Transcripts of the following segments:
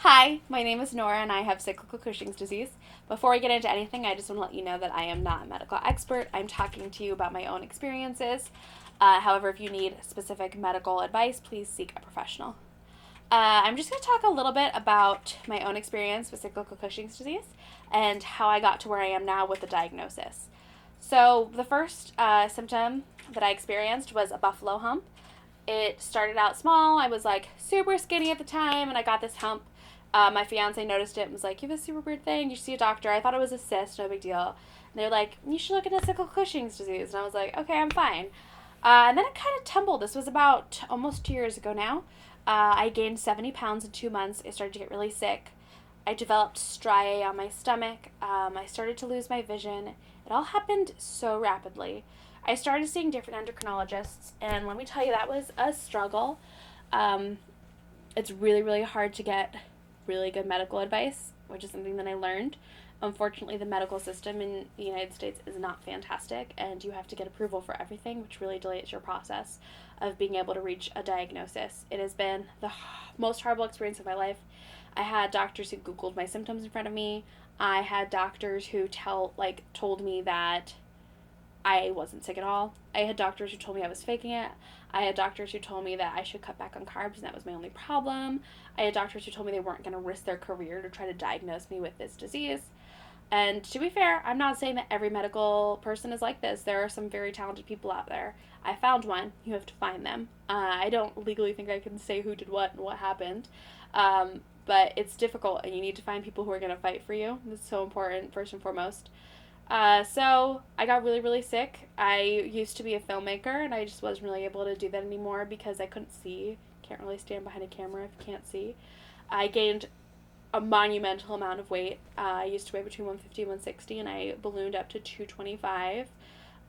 Hi, my name is Nora and I have cyclical Cushing's disease. Before we get into anything, I just want to let you know that I am not a medical expert. I'm talking to you about my own experiences. However, if you need specific medical advice, please seek a professional. I'm just going to talk a little bit about my own experience with cyclical Cushing's disease and how I got to where I am now with the diagnosis. So, the first symptom that I experienced was a buffalo hump. It started out small. I was like super skinny at the time, and I got this hump. My fiance noticed it and was like, "You have a super weird thing. You should see a doctor." I thought it was a cyst, no big deal. And they're like, "You should look into cyclical Cushing's disease." And I was like, "Okay, I'm fine." And then it kind of tumbled. This was about almost 2 years ago now. I gained 70 pounds in 2 months. I started to get really sick. I developed striae on my stomach. I started to lose my vision. It all happened so rapidly. I started seeing different endocrinologists, and let me tell you, that was a struggle. Um, it's really, really hard to get really good medical advice, which is something that I learned. Unfortunately, the medical system in the United States is not fantastic, and you have to get approval for everything, which really delays your process of being able to reach a diagnosis. It has been the most horrible experience of my life. I had doctors who Googled my symptoms in front of me. I had doctors who told me that I wasn't sick at all. I had doctors who told me I was faking it. I had doctors who told me that I should cut back on carbs and that was my only problem. I had doctors who told me they weren't going to risk their career to try to diagnose me with this disease. And to be fair, I'm not saying that every medical person is like this. There are some very talented people out there. I found one. You have to find them. I don't legally think I can say who did what and what happened. But it's difficult, and you need to find people who are going to fight for you. It's so important, first and foremost. So I got really, really sick. I used to be a filmmaker, and I just wasn't really able to do that anymore because I couldn't see. Can't really stand behind a camera if you can't see. I gained a monumental amount of weight. I used to weigh between 150 and 160, and I ballooned up to 225.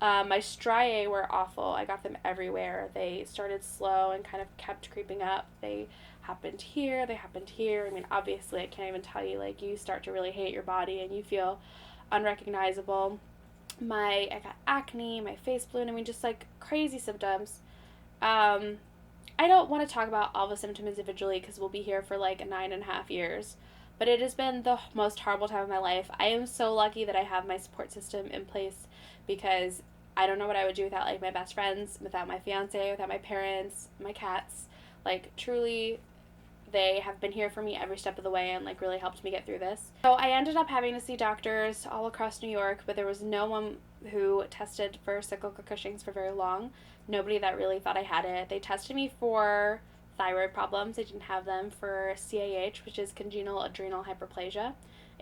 My striae were awful. I got them everywhere. They started slow and kind of kept creeping up. They happened here, they happened here. I mean, obviously, I can't even tell you, you start to really hate your body and you feel unrecognizable. I got acne, my face ballooned. I mean, just crazy symptoms. Um, I don't want to talk about all the symptoms individually because we'll be here for 9.5 years. But it has been the most horrible time of my life. I am so lucky that I have my support system in place because I don't know what I would do without my best friends, without my fiance, without my parents, my cats. Truly, they have been here for me every step of the way and really helped me get through this. So I ended up having to see doctors all across New York, but there was no one who tested for cyclical Cushing's for very long. Nobody that really thought I had it. They tested me for thyroid problems. I didn't have them. For CAH, which is congenital adrenal hyperplasia,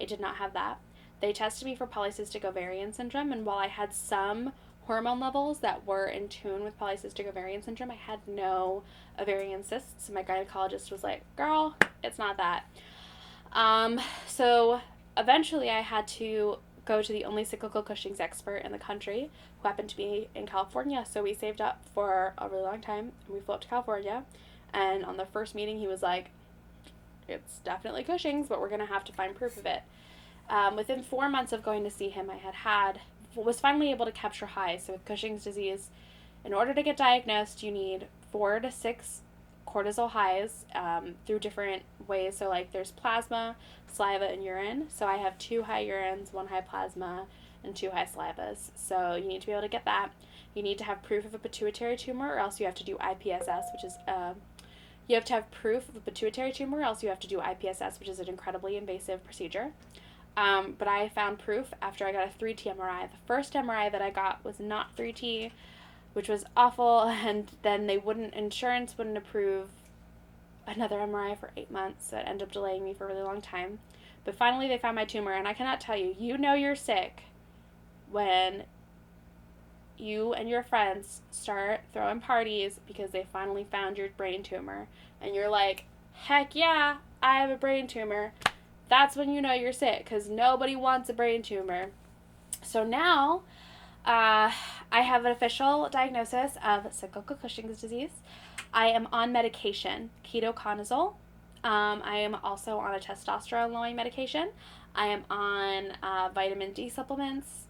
I did not have that. They tested me for polycystic ovarian syndrome, and while I had some hormone levels that were in tune with polycystic ovarian syndrome, I had no ovarian cysts. My gynecologist was like, "Girl, it's not that." So eventually I had to go to the only cyclical Cushing's expert in the country, who happened to be in California. So we saved up for a really long time, and we flew up to California. And on the first meeting, he was like, "It's definitely Cushing's, but we're going to have to find proof of it." Within 4 months of going to see him, was finally able to capture highs. So with Cushing's disease, in order to get diagnosed, you need 4 to 6 cortisol highs through different ways. So there's plasma, saliva, and urine. So I have 2 high urines, 1 high plasma, and 2 high salivas. So you need to be able to get that. You need to have proof of a pituitary tumor, or else you have to do IPSS, which is you have to have proof of a pituitary tumor, or else you have to do IPSS, which is an incredibly invasive procedure. But I found proof after I got a 3T MRI. The first MRI that I got was not 3T, which was awful, and then insurance wouldn't approve another MRI for 8 months, so it ended up delaying me for a really long time. But finally they found my tumor, and I cannot tell you, you're sick when you and your friends start throwing parties because they finally found your brain tumor, and you're like, "Heck yeah, I have a brain tumor." That's when you know you're sick, because nobody wants a brain tumor. So now, I have an official diagnosis of cyclical Cushing's disease. I am on medication, ketoconazole. I am also on a testosterone-lowering medication. I am on vitamin D supplements.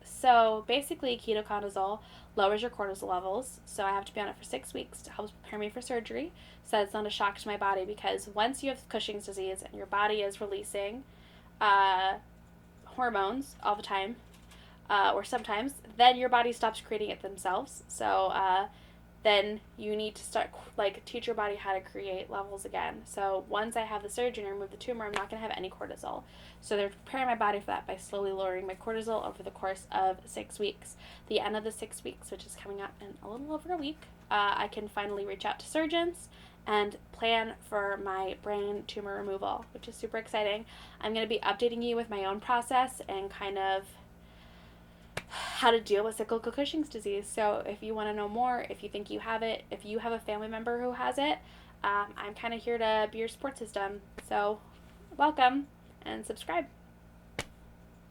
So basically, ketoconazole lowers your cortisol levels. So I have to be on it for 6 weeks to help prepare me for surgery. So it's not a shock to my body, because once you have Cushing's disease and your body is releasing uh, hormones all the time, or sometimes, then your body stops creating it themselves. So then you need to start, like, teach your body how to create levels again. So once I have the surgery and remove the tumor, I'm not going to have any cortisol. So they're preparing my body for that by slowly lowering my cortisol over the course of 6 weeks. The end of the 6 weeks, which is coming up in a little over a week, I can finally reach out to surgeons and plan for my brain tumor removal, which is super exciting. I'm going to be updating you with my own process and kind of how to deal with cyclical Cushing's disease. So if you want to know more, if you think you have it, if you have a family member who has it, I'm kind of here to be your support system. So welcome and subscribe.